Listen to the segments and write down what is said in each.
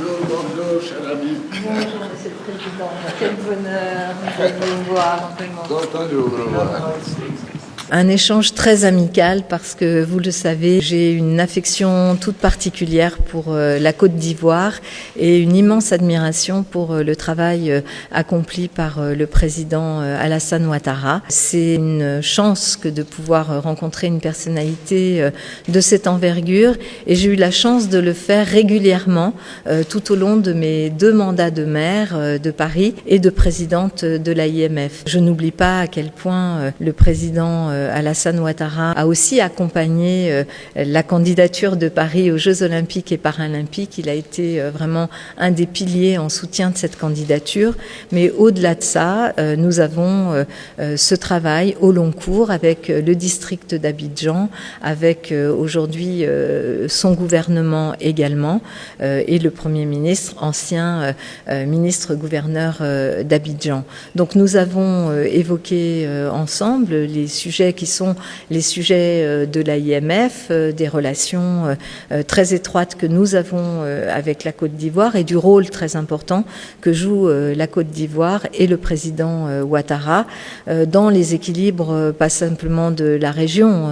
Bonjour, cher ami. Bonjour, Monsieur le Président. Quel bonheur de vous voir, vraiment. Content de vous revoir. Un échange très amical parce que, vous le savez, j'ai une affection toute particulière pour la Côte d'Ivoire et une immense admiration pour le travail accompli par le président Alassane Ouattara. C'est une chance que de pouvoir rencontrer une personnalité de cette envergure et j'ai eu la chance de le faire régulièrement tout au long de mes 2 mandats de maire de Paris et de présidente de l'AIMF. Je n'oublie pas à quel point le président Alassane Ouattara a aussi accompagné la candidature de Paris aux Jeux Olympiques et Paralympiques. Il a été vraiment un des piliers en soutien de cette candidature. Mais au-delà de ça, nous avons ce travail au long cours avec le district d'Abidjan, avec aujourd'hui son gouvernement également, et le Premier ministre, ancien ministre-gouverneur d'Abidjan. Donc nous avons évoqué ensemble les sujets qui sont les sujets de l'AIMF, des relations très étroites que nous avons avec la Côte d'Ivoire et du rôle très important que joue la Côte d'Ivoire et le président Ouattara dans les équilibres, pas simplement de la région,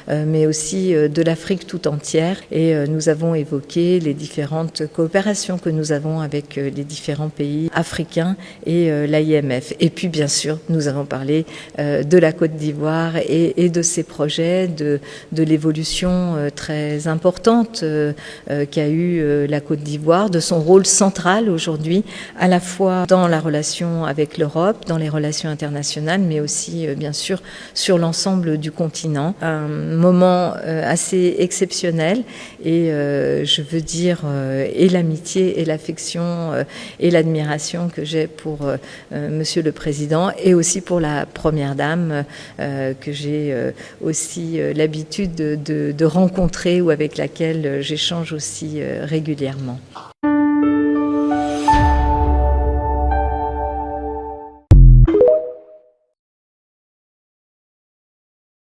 mais aussi de l'Afrique tout entière. Et nous avons évoqué les différentes coopérations que nous avons avec les différents pays africains et l'AIMF. Et puis, bien sûr, nous avons parlé de la Côte d'Ivoire et de ses projets, de l'évolution très importante qu'a eu la Côte d'Ivoire, de son rôle central aujourd'hui, à la fois dans la relation avec l'Europe, dans les relations internationales, mais aussi, bien sûr, sur l'ensemble du continent. Un moment assez exceptionnel et je veux dire et l'amitié et l'affection et l'admiration que j'ai pour Monsieur le Président et aussi pour la Première Dame que j'ai aussi l'habitude de rencontrer ou avec laquelle j'échange aussi régulièrement.